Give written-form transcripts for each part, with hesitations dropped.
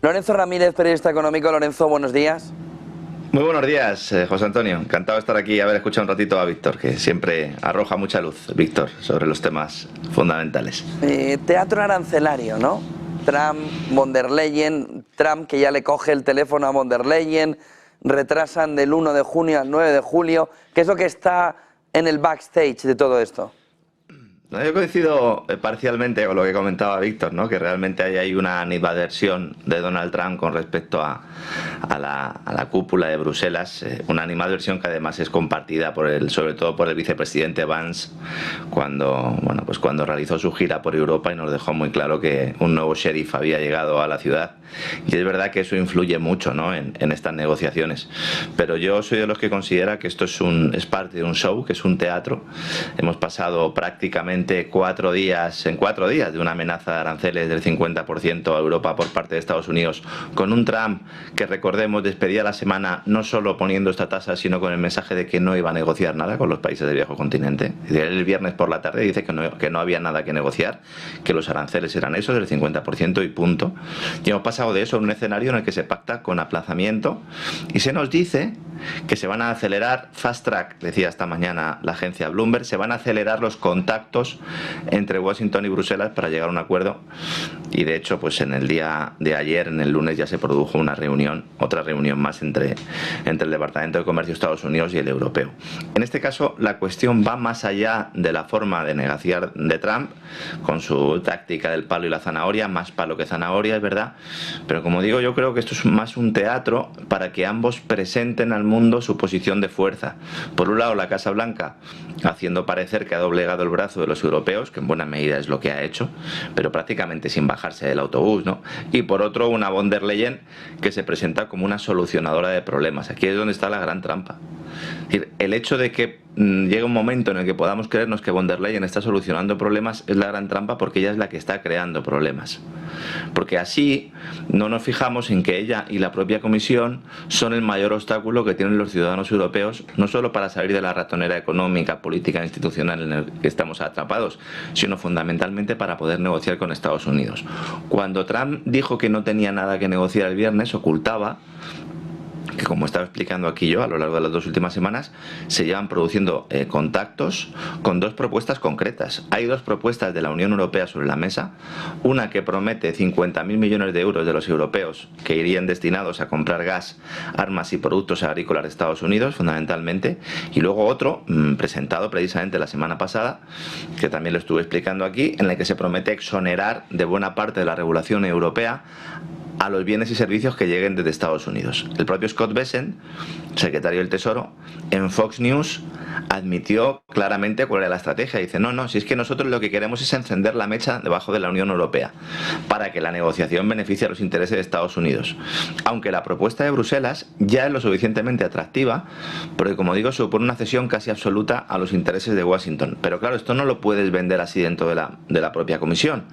Lorenzo Ramírez, periodista económico. Lorenzo, buenos días. Muy buenos días, José Antonio. Encantado de estar aquí y haber escuchado un ratito a Víctor, que siempre arroja mucha luz, Víctor, sobre los temas fundamentales. Teatro arancelario, ¿no? Trump, von der Leyen, Trump que ya le coge el teléfono a von der Leyen, retrasan del 1 de junio al 9 de julio. ¿Qué es lo que está en el backstage de todo esto? Yo coincido parcialmente con lo que comentaba Víctor, ¿no? Que realmente hay una animadversión de Donald Trump con respecto a la cúpula de Bruselas, una animadversión que además es compartida sobre todo por el vicepresidente Vance cuando realizó su gira por Europa y nos dejó muy claro que un nuevo sheriff había llegado a la ciudad. Y es verdad que eso influye mucho, ¿no? en estas negociaciones. Pero yo soy de los que considera que esto es parte de un show, que es un teatro. Hemos pasado prácticamente 4 días de una amenaza de aranceles del 50% a Europa por parte de Estados Unidos, con un Trump que, recordemos, despedía la semana no solo poniendo esta tasa, sino con el mensaje de que no iba a negociar nada con los países del viejo continente. El viernes por la tarde dice que no había nada que negociar, que los aranceles eran esos, del 50% y punto. Y hemos pasado de eso a un escenario en el que se pacta con aplazamiento y se nos dice que se van a acelerar, fast track, decía esta mañana la agencia Bloomberg, se van a acelerar los contactos entre Washington y Bruselas para llegar a un acuerdo. Y de hecho, pues en el día de ayer, en el lunes, ya se produjo otra reunión más entre el Departamento de Comercio de Estados Unidos y el europeo. En este caso, la cuestión va más allá de la forma de negociar de Trump, con su táctica del palo y la zanahoria, más palo que zanahoria, es verdad, pero como digo, yo creo que esto es más un teatro para que ambos presenten al mundo su posición de fuerza. Por un lado, la Casa Blanca haciendo parecer que ha doblegado el brazo de los europeos, que en buena medida es lo que ha hecho, pero prácticamente sin bajarse del autobús, ¿no? Y por otro, una von der Leyen que se presenta como una solucionadora de problemas. Aquí es donde está la gran trampa. Es decir, el hecho de que llegue un momento en el que podamos creernos que von der Leyen está solucionando problemas es la gran trampa, porque ella es la que está creando problemas. Porque así no nos fijamos en que ella y la propia Comisión son el mayor obstáculo que tienen los ciudadanos europeos, no solo para salir de la ratonera económica, política e institucional en la que estamos atrapados, sino fundamentalmente para poder negociar con Estados Unidos. Cuando Trump dijo que no tenía nada que negociar el viernes, ocultaba que, como estaba explicando aquí yo, a lo largo de las 2 últimas semanas se llevan produciendo contactos con 2 propuestas concretas. Hay 2 propuestas de la Unión Europea sobre la mesa, una que promete 50.000 millones de euros de los europeos que irían destinados a comprar gas, armas y productos agrícolas de Estados Unidos, fundamentalmente, y luego otro presentado precisamente la semana pasada, que también lo estuve explicando aquí, en el que se promete exonerar de buena parte de la regulación europea a los bienes y servicios que lleguen desde Estados Unidos. El propio Scott Bessent, secretario del Tesoro, en Fox News admitió claramente cuál era la estrategia. Dice, no, si es que nosotros lo que queremos es encender la mecha debajo de la Unión Europea para que la negociación beneficie a los intereses de Estados Unidos. Aunque la propuesta de Bruselas ya es lo suficientemente atractiva, porque, como digo, supone una cesión casi absoluta a los intereses de Washington. Pero claro, esto no lo puedes vender así dentro de la propia Comisión.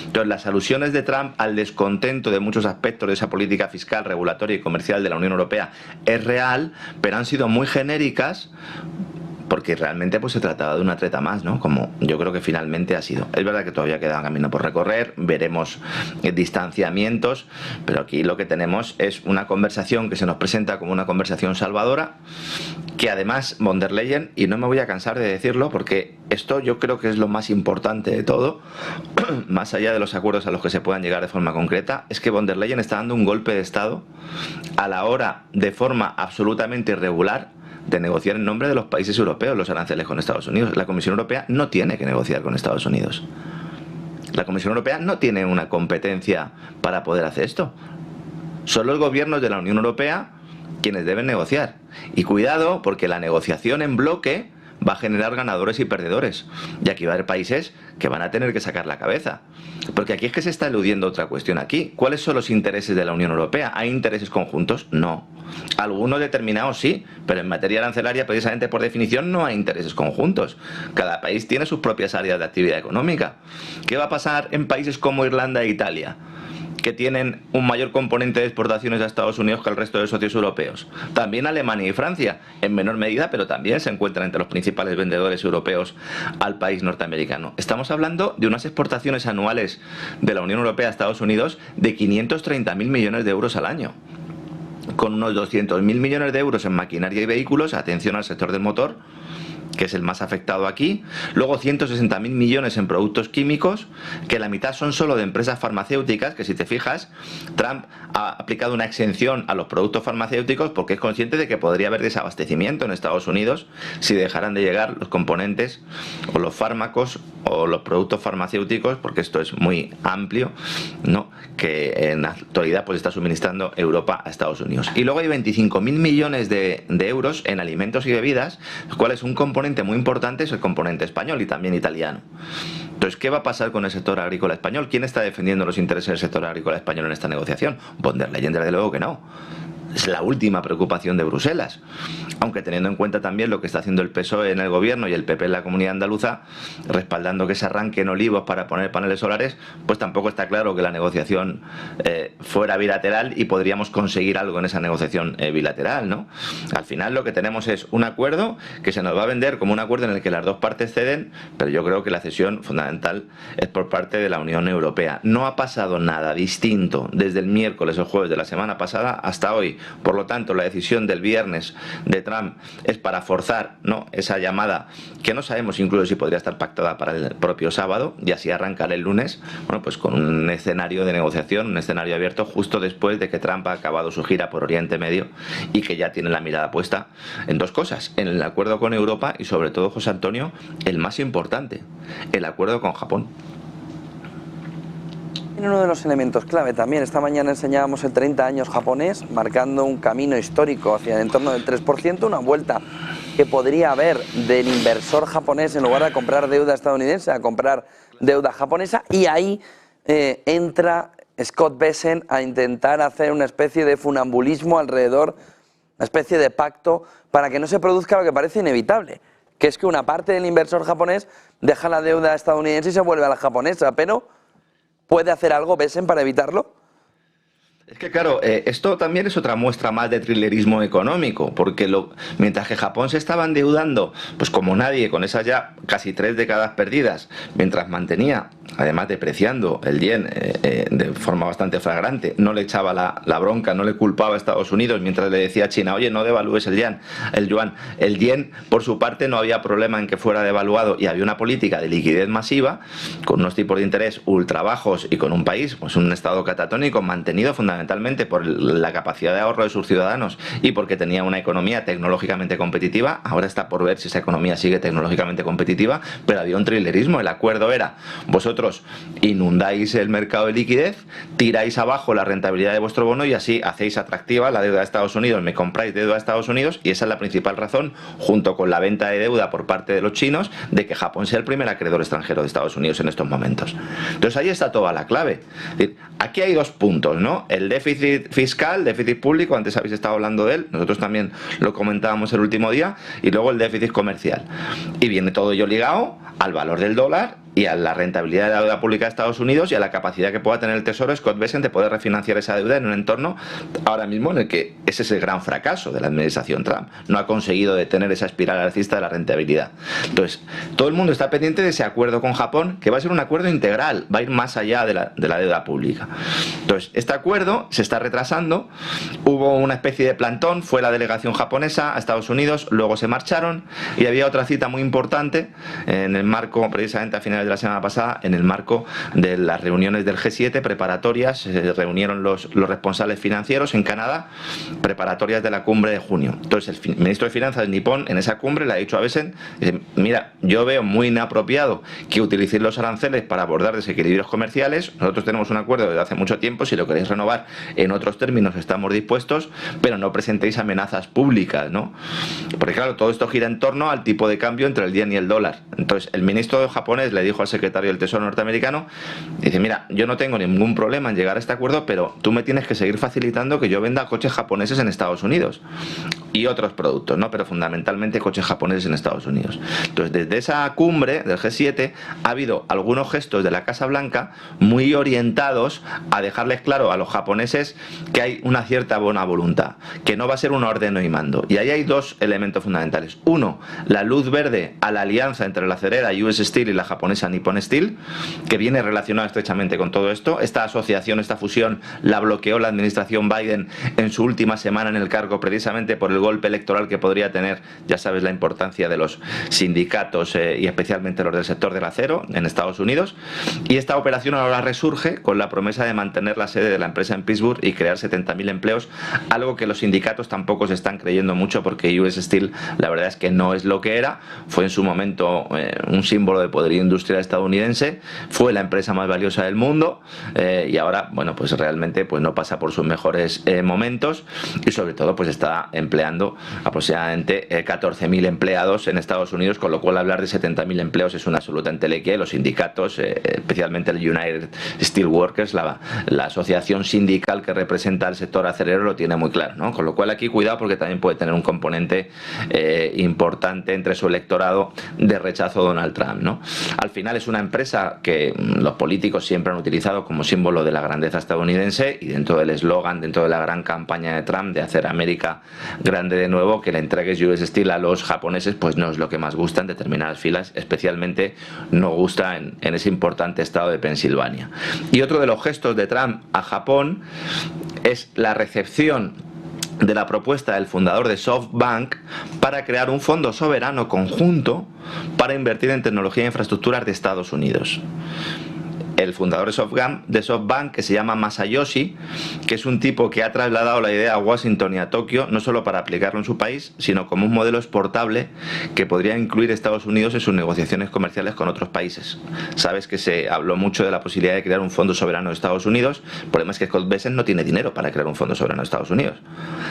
Entonces, las alusiones de Trump al descontento de muchos aspectos de esa política fiscal, regulatoria y comercial de la Unión Europea es real, pero han sido muy genéricas, porque realmente pues se trataba de una treta más, ¿no? Como yo creo que finalmente ha sido. Es verdad que todavía queda camino por recorrer, veremos distanciamientos, pero aquí lo que tenemos es una conversación que se nos presenta como una conversación salvadora, que además von der Leyen, y no me voy a cansar de decirlo, porque esto yo creo que es lo más importante de todo, más allá de los acuerdos a los que se puedan llegar de forma concreta, es que von der Leyen está dando un golpe de Estado a la hora, de forma absolutamente irregular, de negociar en nombre de los países europeos los aranceles con Estados Unidos. La Comisión Europea no tiene que negociar con Estados Unidos. La Comisión Europea no tiene una competencia para poder hacer esto. Son los gobiernos de la Unión Europea quienes deben negociar. Y cuidado, porque la negociación en bloque va a generar ganadores y perdedores. Y aquí va a haber países que van a tener que sacar la cabeza. Porque aquí es que se está eludiendo otra cuestión aquí. ¿Cuáles son los intereses de la Unión Europea? ¿Hay intereses conjuntos? No. Algunos determinados sí, pero en materia arancelaria, precisamente por definición, no hay intereses conjuntos. Cada país tiene sus propias áreas de actividad económica. ¿Qué va a pasar en países como Irlanda e Italia? que tienen un mayor componente de exportaciones a Estados Unidos que el resto de socios europeos. También Alemania y Francia, en menor medida, pero también se encuentran entre los principales vendedores europeos al país norteamericano. Estamos hablando de unas exportaciones anuales de la Unión Europea a Estados Unidos de 530.000 millones de euros al año, con unos 200.000 millones de euros en maquinaria y vehículos, atención al sector del motor, que es el más afectado aquí, luego 160.000 millones en productos químicos, que la mitad son solo de empresas farmacéuticas, que si te fijas, Trump ha aplicado una exención a los productos farmacéuticos porque es consciente de que podría haber desabastecimiento en Estados Unidos si dejaran de llegar los componentes o los fármacos o los productos farmacéuticos, porque esto es muy amplio, ¿no?, que en la actualidad pues está suministrando Europa a Estados Unidos. Y luego hay 25.000 millones de euros en alimentos y bebidas, los cuales un componente muy importante es el componente español y también italiano. Entonces, ¿qué va a pasar con el sector agrícola español? ¿Quién está defendiendo los intereses del sector agrícola español en esta negociación? Von der Leyen, desde luego que no. Es la última preocupación de Bruselas, aunque teniendo en cuenta también lo que está haciendo el PSOE en el gobierno y el PP en la Comunidad Andaluza, respaldando que se arranquen olivos para poner paneles solares, pues tampoco está claro que la negociación fuera bilateral y podríamos conseguir algo en esa negociación bilateral, ¿no? Al final lo que tenemos es un acuerdo que se nos va a vender como un acuerdo en el que las dos partes ceden, pero yo creo que la cesión fundamental es por parte de la Unión Europea. No ha pasado nada distinto desde el miércoles o jueves de la semana pasada hasta hoy. Por lo tanto, la decisión del viernes de Trump es para forzar, ¿no?, esa llamada, que no sabemos incluso si podría estar pactada para el propio sábado, y así arrancar el lunes, bueno, pues con un escenario de negociación, un escenario abierto justo después de que Trump ha acabado su gira por Oriente Medio y que ya tiene la mirada puesta en dos cosas: en el acuerdo con Europa y, sobre todo, José Antonio, el más importante, el acuerdo con Japón. Uno de los elementos clave también, esta mañana enseñábamos el 30 años japonés, marcando un camino histórico hacia el entorno del 3%, una vuelta que podría haber del inversor japonés, en lugar de comprar deuda estadounidense, a comprar deuda japonesa, y ahí entra Scott Bessent a intentar hacer una especie de funambulismo alrededor, una especie de pacto para que no se produzca lo que parece inevitable, que es que una parte del inversor japonés deja la deuda estadounidense y se vuelve a la japonesa, pero ¿puede hacer algo Bessent para evitarlo? Es que claro, esto también es otra muestra más de thrillerismo económico, porque mientras que Japón se estaba endeudando, pues como nadie, con esas ya casi 3 décadas perdidas, mientras mantenía, además depreciando el yen de forma bastante flagrante, no le echaba la bronca, no le culpaba a Estados Unidos, mientras le decía a China, oye, no devalúes el yuan. El yen, por su parte, no había problema en que fuera devaluado y había una política de liquidez masiva, con unos tipos de interés ultra bajos y con un país, pues un estado catatónico mantenido fundamentalmente por la capacidad de ahorro de sus ciudadanos y porque tenía una economía tecnológicamente competitiva. Ahora está por ver si esa economía sigue tecnológicamente competitiva, pero había un thrillerismo. El acuerdo era: vosotros inundáis el mercado de liquidez, tiráis abajo la rentabilidad de vuestro bono y así hacéis atractiva la deuda de Estados Unidos, me compráis deuda de Estados Unidos, y esa es la principal razón, junto con la venta de deuda por parte de los chinos, de que Japón sea el primer acreedor extranjero de Estados Unidos en estos momentos. Entonces ahí está toda la clave. Es decir, aquí hay dos puntos, ¿no? El déficit fiscal, déficit público, antes habéis estado hablando de él, nosotros también lo comentábamos el último día, y luego el déficit comercial. Y viene todo ello ligado al valor del dólar y a la rentabilidad de la deuda pública de Estados Unidos y a la capacidad que pueda tener el Tesoro, Scott Bessent, de poder refinanciar esa deuda en un entorno ahora mismo en el que ese es el gran fracaso de la administración Trump. No ha conseguido detener esa espiral alcista de la rentabilidad. Entonces, todo el mundo está pendiente de ese acuerdo con Japón, que va a ser un acuerdo integral, va a ir más allá de la deuda pública. Entonces, este acuerdo se está retrasando. Hubo una especie de plantón, fue la delegación japonesa a Estados Unidos, luego se marcharon y había otra cita muy importante en el marco, precisamente a finales de la semana pasada, en el marco de las reuniones del G7 preparatorias. Se reunieron los responsables financieros en Canadá, preparatorias de la cumbre de junio. Entonces el ministro de Finanzas nipón en esa cumbre le ha dicho a Bessent, dice, mira, yo veo muy inapropiado que utilicéis los aranceles para abordar desequilibrios comerciales. Nosotros tenemos un acuerdo desde hace mucho tiempo, si lo queréis renovar en otros términos estamos dispuestos, pero no presentéis amenazas públicas, ¿no? Porque claro, todo esto gira en torno al tipo de cambio entre el yen y el dólar. Entonces el ministro japonés le dijo al secretario del Tesoro norteamericano, dice, mira, yo no tengo ningún problema en llegar a este acuerdo, pero tú me tienes que seguir facilitando que yo venda coches japoneses japoneses en Estados Unidos y otros productos, ¿no? Pero fundamentalmente coches japoneses en Estados Unidos. Entonces, desde esa cumbre del G7 ha habido algunos gestos de la Casa Blanca muy orientados a dejarles claro a los japoneses que hay una cierta buena voluntad, que no va a ser un orden y mando. Y ahí hay dos elementos fundamentales. Uno, la luz verde a la alianza entre la acerera US Steel y la japonesa Nippon Steel, que viene relacionada estrechamente con todo esto. Esta asociación, esta fusión, la bloqueó la administración Biden en su última semana en el cargo, precisamente por el golpe electoral que podría tener. Ya sabes la importancia de los sindicatos y especialmente los del sector del acero en Estados Unidos. Y esta operación ahora resurge con la promesa de mantener la sede de la empresa en Pittsburgh y crear 70.000 empleos, algo que los sindicatos tampoco se están creyendo mucho, porque US Steel la verdad es que no es lo que era. Fue en su momento un símbolo de poderío industrial estadounidense, fue la empresa más valiosa del mundo y ahora, bueno, pues realmente pues no pasa por sus mejores momentos, y sobre todo pues está empleando aproximadamente 14.000 empleados en Estados Unidos, con lo cual hablar de 70.000 empleos es una absoluta entelequia. Los sindicatos, especialmente el United Steelworkers, la asociación sindical que representa al sector acerero, lo tiene muy claro, ¿no? Con lo cual aquí cuidado, porque también puede tener un componente importante entre su electorado de rechazo a Donald Trump, ¿no? Al final es una empresa que los políticos siempre han utilizado como símbolo de la grandeza estadounidense, y dentro del eslogan, dentro de la gran campaña de Trump de hacer América grande de nuevo, que le entregues US Steel a los japoneses pues no es lo que más gusta en determinadas filas, especialmente no gusta en ese importante estado de Pensilvania. Y otro de los gestos de Trump a Japón es la recepción de la propuesta del fundador de SoftBank para crear un fondo soberano conjunto para invertir en tecnología e infraestructuras de Estados Unidos. El fundador de SoftBank, que se llama Masayoshi, que es un tipo que ha trasladado la idea a Washington y a Tokio, no solo para aplicarlo en su país, sino como un modelo exportable que podría incluir Estados Unidos en sus negociaciones comerciales con otros países. Sabes que se habló mucho de la posibilidad de crear un fondo soberano de Estados Unidos. El problema es que Scott Bessent no tiene dinero para crear un fondo soberano de Estados Unidos.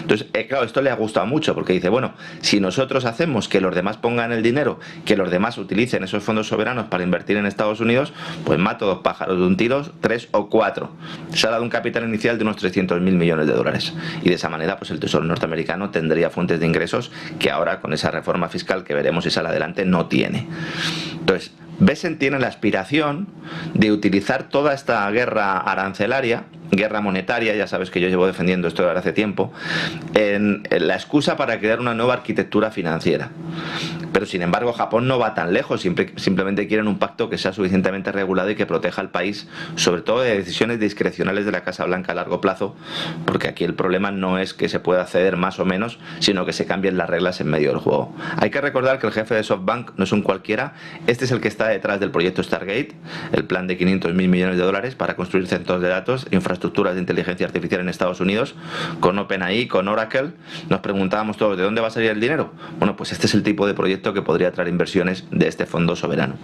Entonces, claro, esto le ha gustado mucho, porque dice, bueno, si nosotros hacemos que los demás pongan el dinero, que los demás utilicen esos fondos soberanos para invertir en Estados Unidos, pues mato dos pájaros de un tiro, 3 o 4. Se ha dado un capital inicial de unos 300.000 millones de dólares, y de esa manera pues el Tesoro norteamericano tendría fuentes de ingresos que ahora, con esa reforma fiscal que veremos si sale adelante, no tiene. Entonces, Bessent tiene la aspiración de utilizar toda esta guerra arancelaria, guerra monetaria, ya sabes que yo llevo defendiendo esto desde hace tiempo, en la excusa para crear una nueva arquitectura financiera. Pero sin embargo Japón no va tan lejos, simplemente quieren un pacto que sea suficientemente regulado y que proteja al país, sobre todo de decisiones discrecionales de la Casa Blanca a largo plazo, porque aquí el problema no es que se pueda ceder más o menos, sino que se cambien las reglas en medio del juego. Hay que recordar que el jefe de SoftBank no es un cualquiera, este es el que está detrás del proyecto Stargate, el plan de 500.000 millones de dólares para construir centros de datos, infraestructuras de inteligencia artificial en Estados Unidos, con OpenAI, con Oracle. Nos preguntábamos todos, ¿de dónde va a salir el dinero? Bueno, pues este es el tipo de proyecto que podría traer inversiones de este fondo soberano.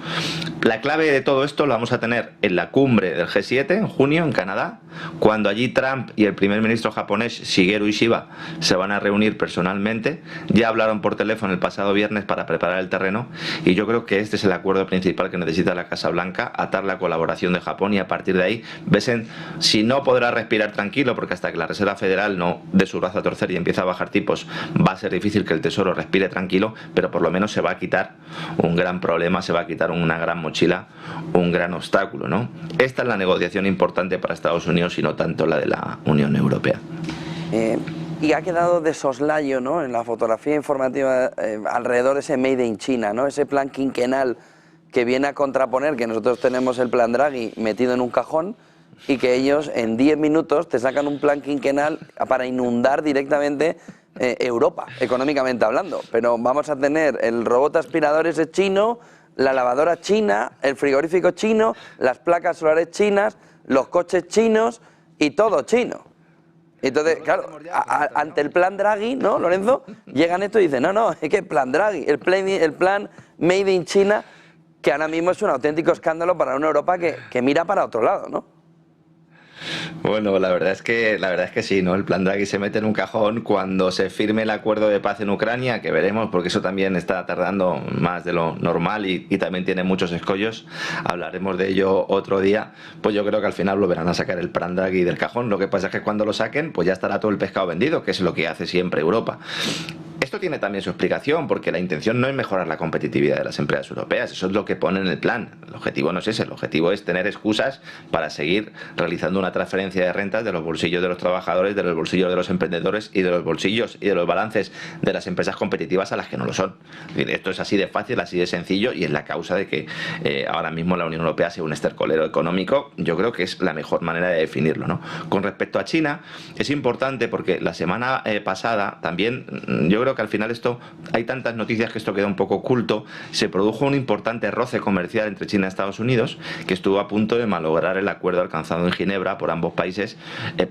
La clave de todo esto lo vamos a tener en la cumbre del G7 en junio en Canadá, cuando allí Trump y el primer ministro japonés Shigeru Ishiba se van a reunir personalmente. Ya hablaron por teléfono el pasado viernes para preparar el terreno, y yo creo que este es el acuerdo principal que necesita la Casa Blanca, atar la colaboración de Japón, y a partir de ahí Bessent, si no podrá respirar tranquilo, porque hasta que la Reserva Federal no dé su brazo a torcer y empieza a bajar tipos, va a ser difícil que el Tesoro respire tranquilo, pero por lo menos se va a quitar un gran problema, se va a quitar una gran mochila, un gran obstáculo, ¿no? Esta es la negociación importante para Estados Unidos y no tanto la de la Unión Europea. Y ha quedado de soslayo, ¿no?, en la fotografía informativa alrededor de ese Made in China, ¿no?, ese plan quinquenal que viene a contraponer que nosotros tenemos el plan Draghi metido en un cajón, y que ellos en 10 minutos te sacan un plan quinquenal para inundar directamente Europa, económicamente hablando. Pero vamos a tener el robot aspirador ese chino, la lavadora china, el frigorífico chino, las placas solares chinas, los coches chinos y todo chino. Entonces, claro, ante el plan Draghi, ¿no, Lorenzo? Llegan esto y dicen, no, es que el plan Draghi, el plan Made in China, que ahora mismo es un auténtico escándalo para una Europa que mira para otro lado, ¿no? Bueno, la verdad es que sí, ¿no? El plan Draghi se mete en un cajón cuando se firme el acuerdo de paz en Ucrania, que veremos, porque eso también está tardando más de lo normal y también tiene muchos escollos. Hablaremos de ello otro día. Pues yo creo que al final lo verán a sacar el plan Draghi del cajón. Lo que pasa es que cuando lo saquen, pues ya estará todo el pescado vendido, que es lo que hace siempre Europa. Esto tiene también su explicación, porque la intención no es mejorar la competitividad de las empresas europeas, eso es lo que pone en el plan. El objetivo no es ese, el objetivo es tener excusas para seguir realizando una transferencia de rentas de los bolsillos de los trabajadores, de los bolsillos de los emprendedores y de los bolsillos y de los balances de las empresas competitivas a las que no lo son. Esto es así de fácil, así de sencillo, y es la causa de que ahora mismo la Unión Europea sea un estercolero económico. Yo creo que es la mejor manera de definirlo, ¿no? Con respecto a China, es importante porque la semana pasada también, yo creo que al final esto, hay tantas noticias que esto queda un poco oculto. Se produjo un importante roce comercial entre China y Estados Unidos, que estuvo a punto de malograr el acuerdo alcanzado en Ginebra por ambos países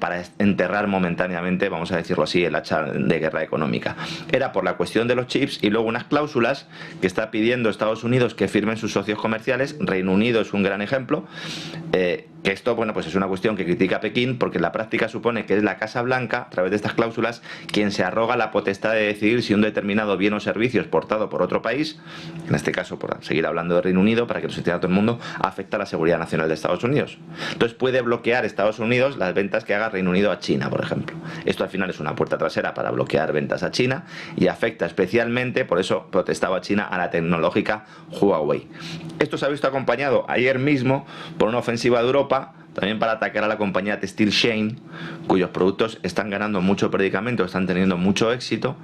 para enterrar momentáneamente, vamos a decirlo así, el hacha de guerra económica. Era por la cuestión de los chips y luego unas cláusulas que está pidiendo Estados Unidos que firmen sus socios comerciales. Reino Unido es un gran ejemplo. Que esto, bueno, pues es una cuestión que critica Pekín, porque en la práctica supone que es la Casa Blanca, a través de estas cláusulas, quien se arroga la potestad de decidir si un determinado bien o servicio exportado por otro país, en este caso por seguir hablando de Reino Unido, para que no se entienda todo el mundo, afecta a la seguridad nacional de Estados Unidos. Entonces puede bloquear Estados Unidos las ventas que haga Reino Unido a China, por ejemplo. Esto al final es una puerta trasera para bloquear ventas a China y afecta especialmente, por eso protestaba China, a la tecnológica Huawei. Esto se ha visto acompañado ayer mismo por una ofensiva de Europa, también para atacar a la compañía textil Shein, cuyos productos están ganando mucho predicamento, están teniendo mucho éxito.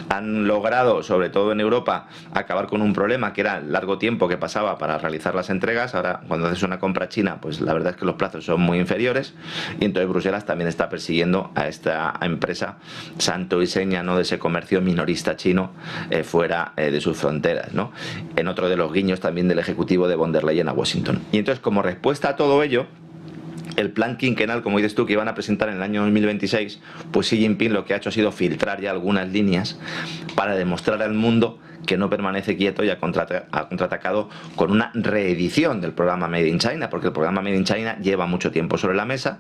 Han logrado, sobre todo en Europa, acabar con un problema que era el largo tiempo que pasaba para realizar las entregas. Ahora, cuando haces una compra china, pues la verdad es que los plazos son muy inferiores, y entonces Bruselas también está persiguiendo a esta empresa santo y seña, ¿no?, de ese comercio minorista chino fuera de sus fronteras, ¿no? En otro de los guiños también del ejecutivo de von der Leyen a Washington. Y entonces, como respuesta a todo ello, el plan quinquenal, como dices tú, que iban a presentar en el año 2026, pues Xi Jinping lo que ha hecho ha sido filtrar ya algunas líneas para demostrar al mundo que no permanece quieto y ha contraatacado con una reedición del programa Made in China, porque el programa Made in China lleva mucho tiempo sobre la mesa,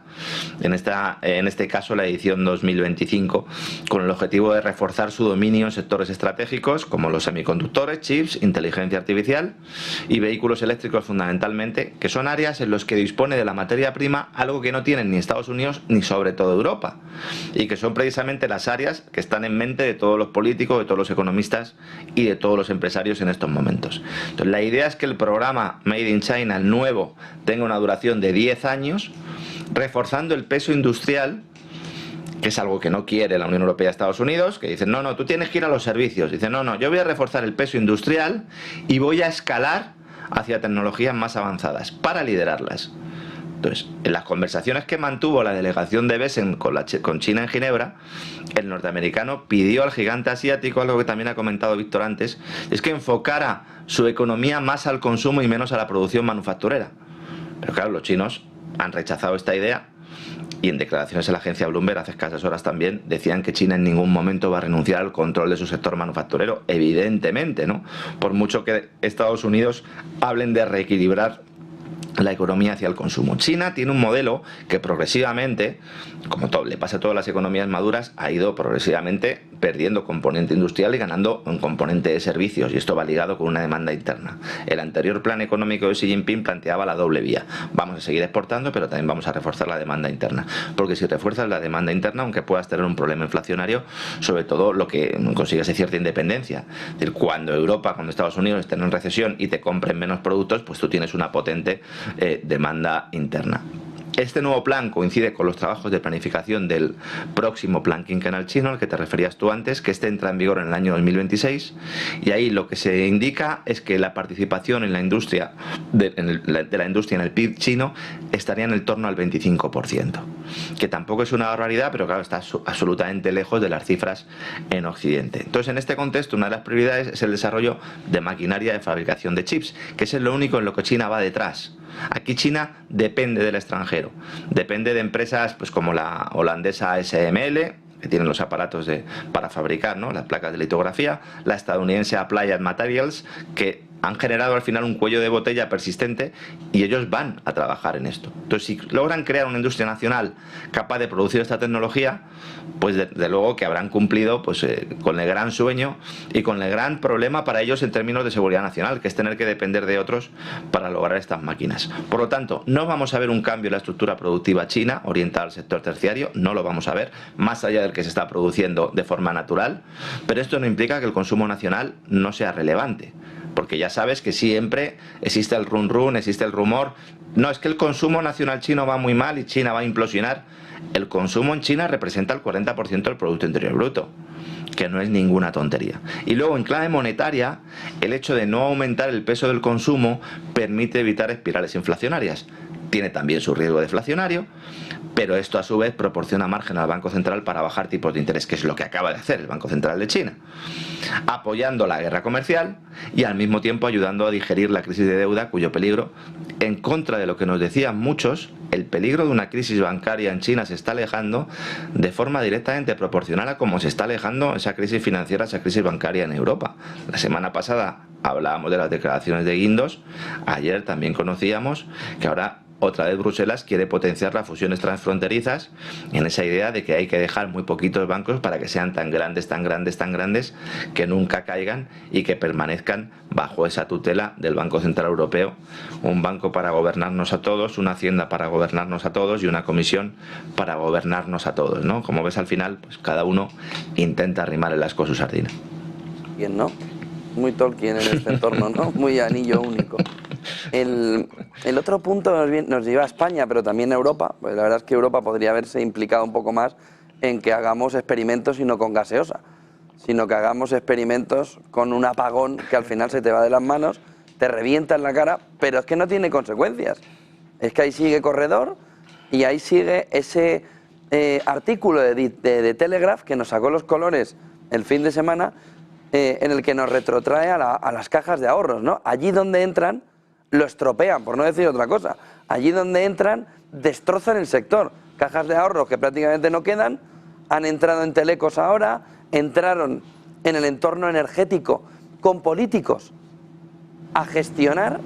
en este caso la edición 2025, con el objetivo de reforzar su dominio en sectores estratégicos como los semiconductores, chips, inteligencia artificial y vehículos eléctricos fundamentalmente, que son áreas en las que dispone de la materia prima, algo que no tienen ni Estados Unidos ni sobre todo Europa, y que son precisamente las áreas que están en mente de todos los políticos, de todos los economistas y de todos los empresarios en estos momentos. Entonces, la idea es que el programa Made in China, el nuevo, tenga una duración de 10 años, reforzando el peso industrial, que es algo que no quiere la Unión Europea y Estados Unidos, que dicen, no, tú tienes que ir a los servicios. Dicen, no, yo voy a reforzar el peso industrial y voy a escalar hacia tecnologías más avanzadas para liderarlas. Entonces, en las conversaciones que mantuvo la delegación de Besen con China en Ginebra, el norteamericano pidió al gigante asiático, algo que también ha comentado Víctor antes, es que enfocara su economía más al consumo y menos a la producción manufacturera. Pero claro, los chinos han rechazado esta idea, y en declaraciones en la agencia Bloomberg hace escasas horas también decían que China en ningún momento va a renunciar al control de su sector manufacturero, evidentemente, ¿no? Por mucho que Estados Unidos hablen de reequilibrar la economía hacia el consumo. China tiene un modelo que progresivamente, como todo, le pasa a todas las economías maduras, ha ido progresivamente perdiendo componente industrial y ganando un componente de servicios, y esto va ligado con una demanda interna. El anterior plan económico de Xi Jinping planteaba la doble vía. Vamos a seguir exportando, pero también vamos a reforzar la demanda interna, porque si refuerzas la demanda interna, aunque puedas tener un problema inflacionario, sobre todo lo que consigues es cierta independencia. Es decir, cuando Europa, cuando Estados Unidos estén en recesión y te compren menos productos, pues tú tienes una potente demanda interna. Este nuevo plan coincide con los trabajos de planificación del próximo plan quinquenal chino, al que te referías tú antes, que este entra en vigor en el año 2026, y ahí lo que se indica es que la participación en la industria de la industria en el PIB chino estaría en el torno al 25%, que tampoco es una barbaridad, pero claro, está absolutamente lejos de las cifras en Occidente. Entonces, en este contexto, una de las prioridades es el desarrollo de maquinaria de fabricación de chips, que es lo único en lo que China va detrás. Aquí China depende del extranjero, depende de empresas pues como la holandesa ASML, que tienen los aparatos para fabricar, ¿no?, las placas de litografía, la estadounidense Applied Materials, que han generado al final un cuello de botella persistente y ellos van a trabajar en esto. Entonces, si logran crear una industria nacional capaz de producir esta tecnología, pues de luego que habrán cumplido pues, con el gran sueño y con el gran problema para ellos en términos de seguridad nacional, que es tener que depender de otros para lograr estas máquinas. Por lo tanto, no vamos a ver un cambio en la estructura productiva china orientada al sector terciario, no lo vamos a ver, más allá del que se está produciendo de forma natural, pero esto no implica que el consumo nacional no sea relevante. Porque ya sabes que siempre existe el run, existe el rumor. No, es que el consumo nacional chino va muy mal y China va a implosionar. El consumo en China representa el 40% del Producto Interior Bruto, que no es ninguna tontería. Y luego, en clave monetaria, el hecho de no aumentar el peso del consumo permite evitar espirales inflacionarias. Tiene también su riesgo deflacionario, pero esto a su vez proporciona margen al Banco Central para bajar tipos de interés, que es lo que acaba de hacer el Banco Central de China, apoyando la guerra comercial y al mismo tiempo ayudando a digerir la crisis de deuda, cuyo peligro, en contra de lo que nos decían muchos, el peligro de una crisis bancaria en China se está alejando de forma directamente proporcional a cómo se está alejando esa crisis financiera, esa crisis bancaria en Europa. La semana pasada hablábamos de las declaraciones de Guindos, ayer también conocíamos que ahora otra vez Bruselas quiere potenciar las fusiones transfronterizas en esa idea de que hay que dejar muy poquitos bancos para que sean tan grandes, tan grandes, tan grandes, que nunca caigan y que permanezcan bajo esa tutela del Banco Central Europeo. Un banco para gobernarnos a todos, una hacienda para gobernarnos a todos y una comisión para gobernarnos a todos, ¿no? Como ves, al final, pues cada uno intenta arrimar el asco a su sardina. Bien, ¿no? Muy Tolkien en este entorno, ¿no? Muy anillo único. El otro punto nos lleva a España, pero también a Europa. Pues la verdad es que Europa podría haberse implicado un poco más en que hagamos experimentos y no con gaseosa, sino que hagamos experimentos con un apagón que al final se te va de las manos, te revienta en la cara, pero es que no tiene consecuencias. Es que ahí sigue Corredor y ahí sigue ese artículo de Telegraph que nos sacó los colores el fin de semana, en el que nos retrotrae a las cajas de ahorros, ¿no? Allí donde entran, lo estropean, por no decir otra cosa. Allí donde entran, destrozan el sector. Cajas de ahorros que prácticamente no quedan, han entrado en telecos ahora, entraron en el entorno energético con políticos a gestionar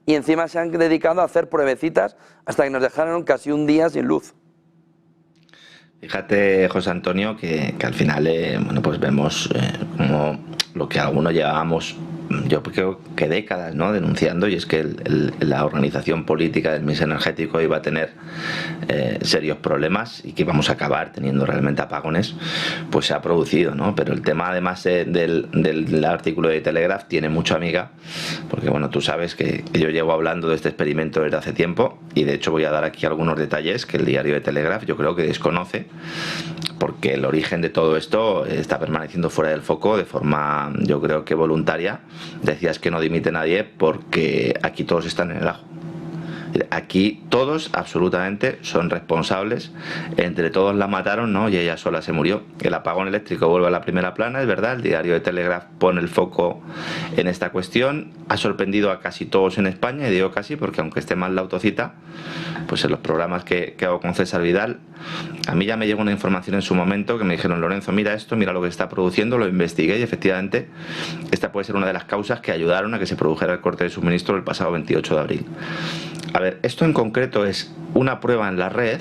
y encima se han dedicado a hacer pruebecitas hasta que nos dejaron casi un día sin luz. Fíjate, José Antonio, que al final bueno, pues vemos como lo que algunos llevábamos, yo creo que décadas, ¿no?, denunciando, y es que la organización política del mix energético iba a tener serios problemas y que íbamos a acabar teniendo realmente apagones, pues se ha producido, ¿no? Pero el tema, además del artículo de Telegraph, tiene mucha amiga, porque bueno, tú sabes que yo llevo hablando de este experimento desde hace tiempo, y de hecho voy a dar aquí algunos detalles que el diario de Telegraph yo creo que desconoce, porque el origen de todo esto está permaneciendo fuera del foco de forma, yo creo que voluntaria. Decías que no dimite nadie porque aquí todos están en el ajo. Aquí todos absolutamente son responsables, entre todos la mataron, ¿no?, y ella sola se murió. El apagón eléctrico vuelve a la primera plana, es verdad, el diario de Telegraph pone el foco en esta cuestión, ha sorprendido a casi todos en España, y digo casi porque aunque esté mal la autocita, pues en los programas que hago con César Vidal, a mí ya me llegó una información en su momento que me dijeron: Lorenzo, mira esto, mira lo que se está produciendo, lo investigué y efectivamente esta puede ser una de las causas que ayudaron a que se produjera el corte de suministro el pasado 28 de abril. A ver, esto en concreto es una prueba en la red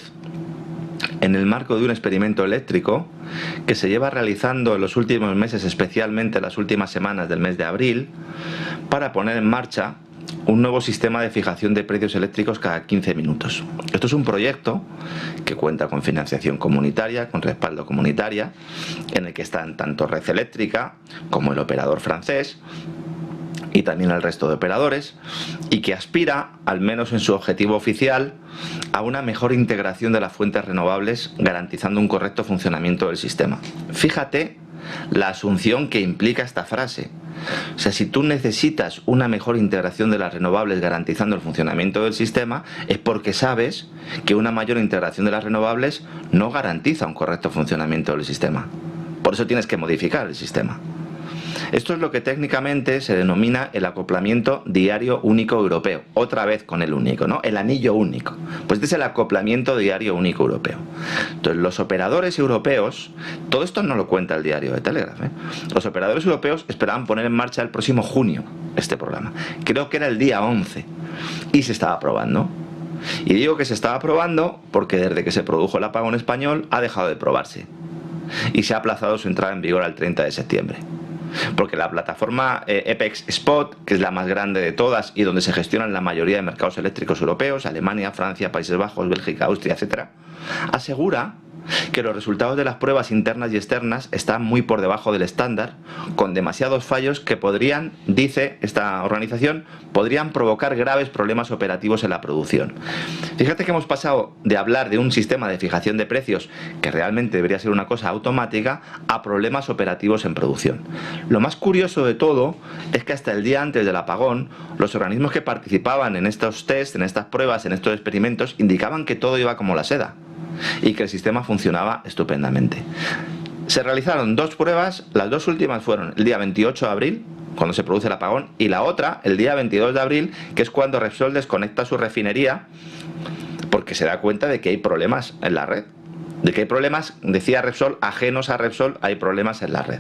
en el marco de un experimento eléctrico que se lleva realizando en los últimos meses, especialmente en las últimas semanas del mes de abril, para poner en marcha un nuevo sistema de fijación de precios eléctricos cada 15 minutos. Esto es un proyecto que cuenta con financiación comunitaria, con respaldo comunitaria, en el que están tanto Red Eléctrica como el operador francés y también el resto de operadores, y que aspira, al menos en su objetivo oficial, a una mejor integración de las fuentes renovables, garantizando un correcto funcionamiento del sistema. Fíjate la asunción que implica esta frase. O sea, si tú necesitas una mejor integración de las renovables garantizando el funcionamiento del sistema, es porque sabes que una mayor integración de las renovables no garantiza un correcto funcionamiento del sistema. Por eso tienes que modificar el sistema. Esto es lo que técnicamente se denomina el acoplamiento diario único europeo. Otra vez con el único, ¿no? El anillo único. Pues este es el acoplamiento diario único europeo. Entonces, los operadores europeos, todo esto no lo cuenta el diario de Telegraph, ¿eh? Los operadores europeos esperaban poner en marcha el próximo junio este programa. Creo que era el día 11 y se estaba probando. Y digo que se estaba probando porque desde que se produjo el apagón español ha dejado de probarse y se ha aplazado su entrada en vigor al 30 de septiembre. Porque la plataforma Apex Spot, que es la más grande de todas y donde se gestionan la mayoría de mercados eléctricos europeos, Alemania, Francia, Países Bajos, Bélgica, Austria, etc., asegura que los resultados de las pruebas internas y externas están muy por debajo del estándar, con demasiados fallos que podrían, dice esta organización, podrían provocar graves problemas operativos en la producción. Fíjate que hemos pasado de hablar de un sistema de fijación de precios que realmente debería ser una cosa automática a problemas operativos en producción. Lo más curioso de todo es que hasta el día antes del apagón, los organismos que participaban en estos test, en estas pruebas, en estos experimentos, indicaban que todo iba como la seda y que el sistema funcionaba estupendamente. Se realizaron dos pruebas, las dos últimas fueron el día 28 de abril, cuando se produce el apagón, y la otra el día 22 de abril, que es cuando Repsol desconecta su refinería porque se da cuenta de que hay problemas en la red. De que hay problemas, decía Repsol, ajenos a Repsol, hay problemas en la red.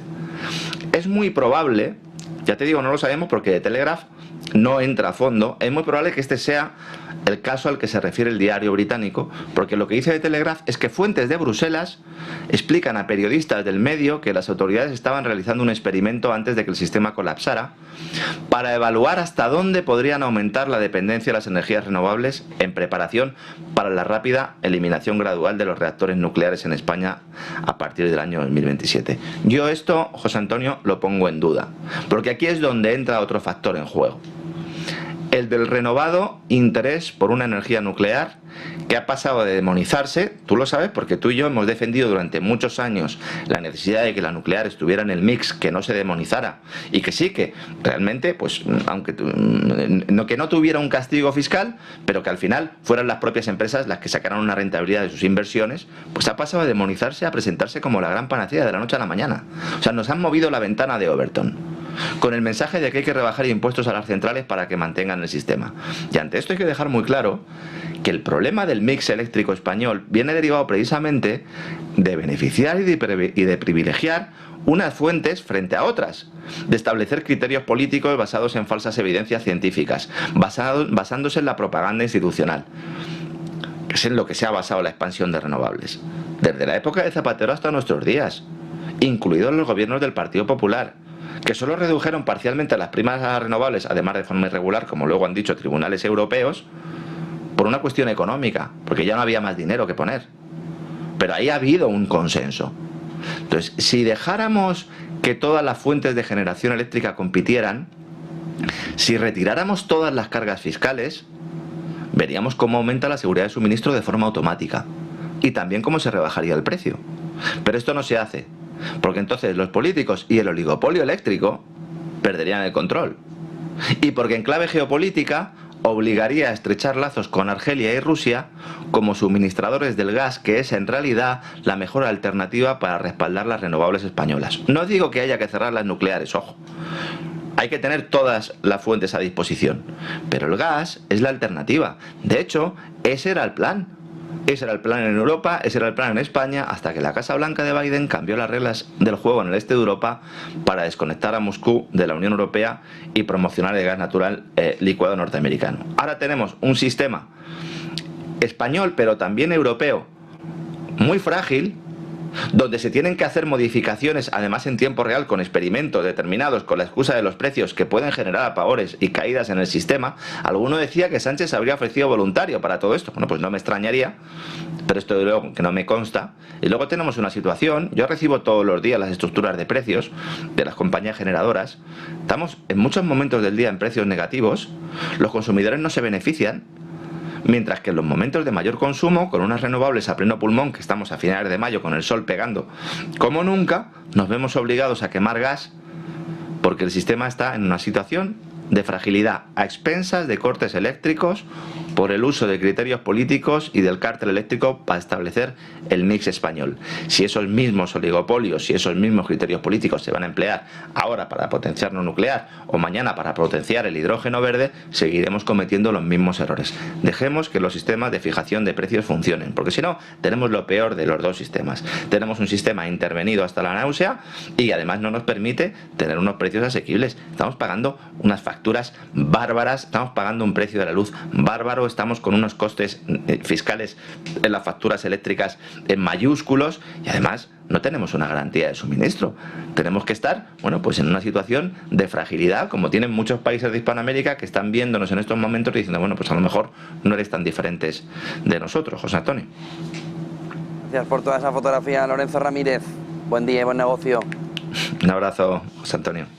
Es muy probable, ya te digo, no lo sabemos porque de Telegraph no entra a fondo, es muy probable que este sea el caso al que se refiere el diario británico, porque lo que dice de Telegraph es que fuentes de Bruselas explican a periodistas del medio que las autoridades estaban realizando un experimento antes de que el sistema colapsara para evaluar hasta dónde podrían aumentar la dependencia de las energías renovables en preparación para la rápida eliminación gradual de los reactores nucleares en España a partir del año 2027. Yo esto, José Antonio, lo pongo en duda, porque aquí es donde entra otro factor en juego. El del renovado interés por una energía nuclear que ha pasado de demonizarse, tú lo sabes porque tú y yo hemos defendido durante muchos años la necesidad de que la nuclear estuviera en el mix, que no se demonizara y que sí, que realmente, pues aunque que no tuviera un castigo fiscal, pero que al final fueran las propias empresas las que sacaran una rentabilidad de sus inversiones, pues ha pasado de demonizarse a presentarse como la gran panacea de la noche a la mañana. O sea, nos han movido la ventana de Overton con el mensaje de que hay que rebajar impuestos a las centrales para que mantengan el sistema. Y ante esto hay que dejar muy claro que el problema del mix eléctrico español viene derivado precisamente de beneficiar y de privilegiar unas fuentes frente a otras, de establecer criterios políticos basados en falsas evidencias científicas, basándose en la propaganda institucional, que es en lo que se ha basado la expansión de renovables, desde la época de Zapatero hasta nuestros días, incluidos los gobiernos del Partido Popular, que solo redujeron parcialmente las primas a las renovables, además de forma irregular, como luego han dicho tribunales europeos, por una cuestión económica, porque ya no había más dinero que poner. Pero ahí ha habido un consenso. Entonces, si dejáramos que todas las fuentes de generación eléctrica compitieran, si retiráramos todas las cargas fiscales, veríamos cómo aumenta la seguridad de suministro de forma automática y también cómo se rebajaría el precio. Pero esto no se hace, porque entonces los políticos y el oligopolio eléctrico perderían el control. Y porque en clave geopolítica obligaría a estrechar lazos con Argelia y Rusia como suministradores del gas, que es en realidad la mejor alternativa para respaldar las renovables españolas. No digo que haya que cerrar las nucleares, ojo. Hay que tener todas las fuentes a disposición. Pero el gas es la alternativa. De hecho, ese era el plan. Ese era el plan en Europa, ese era el plan en España, hasta que la Casa Blanca de Biden cambió las reglas del juego en el este de Europa para desconectar a Moscú de la Unión Europea y promocionar el gas natural licuado norteamericano. Ahora tenemos un sistema español, pero también europeo, muy frágil, donde se tienen que hacer modificaciones, además en tiempo real, con experimentos determinados, con la excusa de los precios que pueden generar apagores y caídas en el sistema. Alguno decía que Sánchez habría ofrecido voluntario para todo esto. Bueno, pues no me extrañaría, pero esto de luego que no me consta. Y luego tenemos una situación, yo recibo todos los días las estructuras de precios de las compañías generadoras. Estamos en muchos momentos del día en precios negativos, los consumidores no se benefician, mientras que en los momentos de mayor consumo, con unas renovables a pleno pulmón, que estamos a finales de mayo con el sol pegando como nunca, nos vemos obligados a quemar gas porque el sistema está en una situación de fragilidad a expensas de cortes eléctricos por el uso de criterios políticos y del cártel eléctrico para establecer el mix español. Si esos mismos oligopolios, si esos mismos criterios políticos se van a emplear ahora para potenciar lo nuclear o mañana para potenciar el hidrógeno verde, seguiremos cometiendo los mismos errores. Dejemos que los sistemas de fijación de precios funcionen, porque si no, tenemos lo peor de los dos sistemas. Tenemos un sistema intervenido hasta la náusea y además no nos permite tener unos precios asequibles. Estamos pagando unas facturas bárbaras, estamos pagando un precio de la luz bárbaro, estamos con unos costes fiscales en las facturas eléctricas en mayúsculos y además no tenemos una garantía de suministro. Tenemos que estar, bueno, pues en una situación de fragilidad, como tienen muchos países de Hispanoamérica que están viéndonos en estos momentos y diciendo, bueno, pues a lo mejor no eres tan diferentes de nosotros, José Antonio. Gracias por toda esa fotografía, Lorenzo Ramírez. Buen día y buen negocio. Un abrazo, José Antonio.